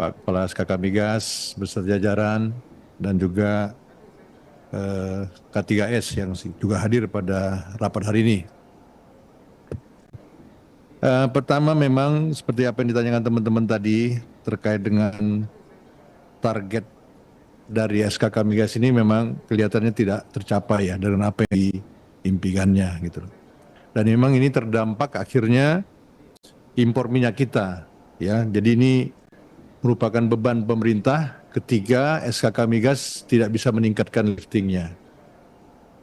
Pak Kepala SKK Migas beserta jajaran dan juga K3S yang juga hadir pada rapat hari ini. Pertama memang seperti apa yang ditanyakan teman-teman tadi terkait dengan target dari SKK Migas ini memang kelihatannya tidak tercapai ya dengan apa yang diimpikannya gitu. Dan memang ini terdampak akhirnya impor minyak kita ya. Jadi ini merupakan beban pemerintah ketika SKK Migas tidak bisa meningkatkan liftingnya.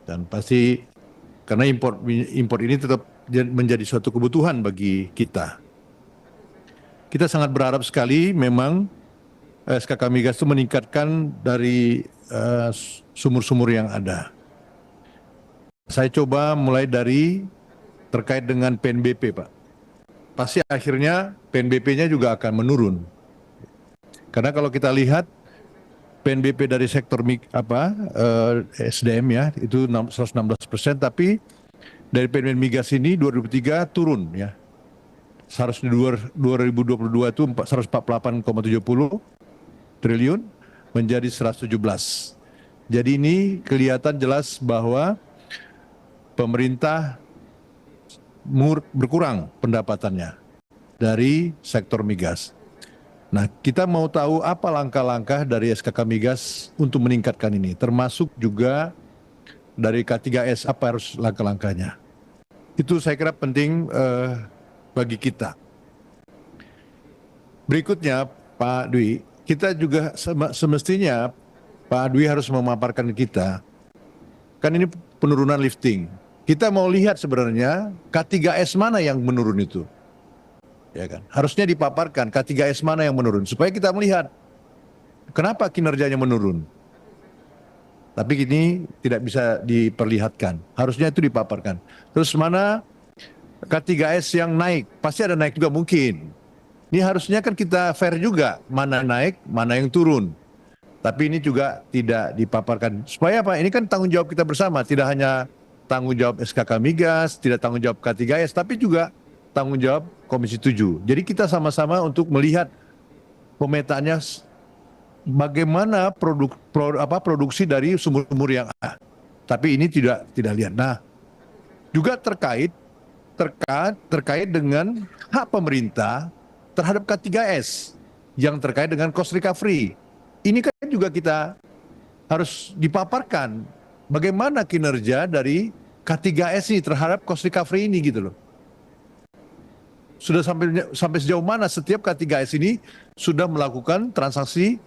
Dan pasti karena impor ini tetap menjadi suatu kebutuhan bagi kita. Kita sangat berharap sekali memang SKK Migas itu meningkatkan dari sumur-sumur yang ada. Saya coba mulai dari terkait dengan PNBP, Pak. Pasti akhirnya PNBP-nya juga akan menurun. Karena kalau kita lihat PNBP dari sektor SDM ya itu 116%, tapi dari PNBP migas ini 2003 turun ya. Seharusnya 2022 itu 148,70 triliun menjadi 117. Jadi ini kelihatan jelas bahwa pemerintah berkurang pendapatannya dari sektor migas. Nah, kita mau tahu apa langkah-langkah dari SKK Migas untuk meningkatkan ini, termasuk juga dari K3S apa harus langkah-langkahnya. Itu saya kira penting bagi kita. Berikutnya, Pak Dwi, kita juga semestinya Pak Dwi harus memaparkan kita, kan ini penurunan lifting. Kita mau lihat sebenarnya K3S mana yang menurun itu. Ya kan? Harusnya dipaparkan K3S mana yang menurun supaya kita melihat kenapa kinerjanya menurun. Tapi ini tidak bisa diperlihatkan. Harusnya itu dipaparkan. Terus mana K3S yang naik? Pasti ada naik juga mungkin. Ini harusnya kan kita fair juga, mana naik, mana yang turun. Tapi ini juga tidak dipaparkan. Supaya apa? Ini kan tanggung jawab kita bersama, tidak hanya tanggung jawab SKK Migas, tidak tanggung jawab K3S, tapi juga tanggung jawab Komisi 7. Jadi kita sama-sama untuk melihat pemetaannya bagaimana produksi dari sumur-sumur yang ada. Tapi ini tidak lihat. Nah, juga terkait dengan hak pemerintah terhadap K3S yang terkait dengan cost recovery. Ini kan juga kita harus dipaparkan bagaimana kinerja dari K3S ini terhadap cost recovery ini gitu loh. Sudah sampai sejauh mana setiap K3S ini sudah melakukan transaksi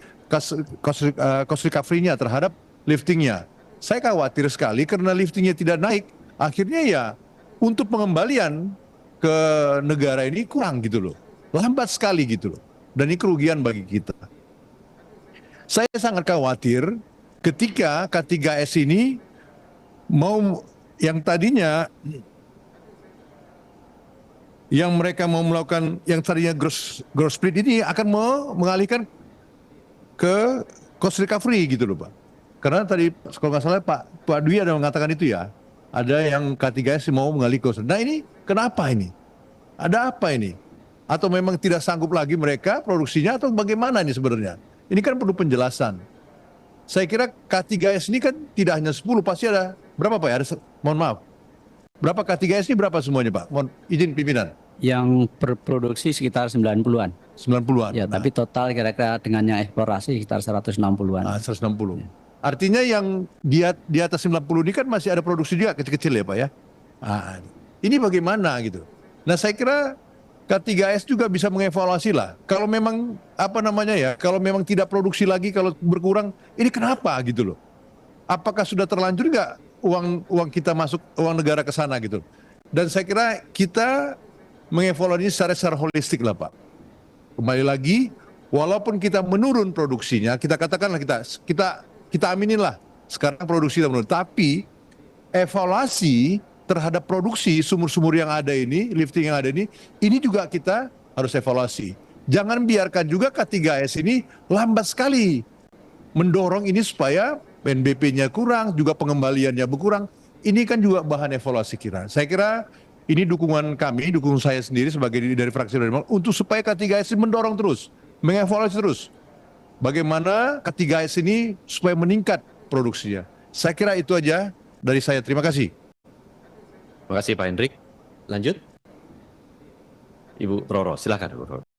cost recovery-nya terhadap liftingnya. Saya khawatir sekali karena liftingnya tidak naik, akhirnya ya untuk pengembalian ke negara ini kurang gitu loh. Lambat sekali gitu loh. Dan ini kerugian bagi kita. Saya sangat khawatir ketika K3S ini mau yang tadinya yang mereka mau melakukan yang tadinya gross split ini akan mengalihkan ke cost recovery gitu loh Pak. Karena tadi kalau nggak salah Pak Dwi ada mengatakan itu ya, ada yang K3S mau mengalih cost. Nah ini kenapa ini? Ada apa ini? Atau memang tidak sanggup lagi mereka produksinya atau bagaimana ini sebenarnya? Ini kan perlu penjelasan. Saya kira K3S ini kan tidak hanya 10, pasti ada berapa Pak ya? Mohon maaf. Berapa K3S ini berapa semuanya Pak? Mohon izin pimpinan. Yang berproduksi sekitar 90-an. 90-an. Ya, tapi total kira-kira dengan yang eksplorasi sekitar 160-an. 160. Ya. Artinya yang di atas 90 ini kan masih ada produksi juga kecil-kecil ya Pak ya. Ini bagaimana gitu. Nah saya kira K3S juga bisa mengevaluasi lah. Kalau memang kalau memang tidak produksi lagi, kalau berkurang, ini kenapa gitu loh. Apakah sudah terlanjur nggak uang kita masuk, uang negara ke sana gitu. Dan saya kira kita mengevaluasi secara holistik lah Pak. Kembali lagi, walaupun kita menurun produksinya, kita katakanlah kita aminin lah sekarang produksi kita menurun, tapi evaluasi terhadap produksi sumur-sumur yang ada ini, lifting yang ada ini juga kita harus evaluasi. Jangan biarkan juga K3S ini lambat sekali mendorong ini supaya PNBP-nya kurang, juga pengembaliannya berkurang. Ini kan juga bahan evaluasi kita. Saya kira ini dukungan kami, dukung saya sendiri sebagai dari fraksi Demokrat untuk supaya K3S mendorong terus mengevaluasi terus bagaimana K3S ini supaya meningkat produksinya. Saya kira itu aja dari saya. Terima kasih. Terima kasih Pak Hendrik. Lanjut. Ibu Roro, silakan Ibu Roro.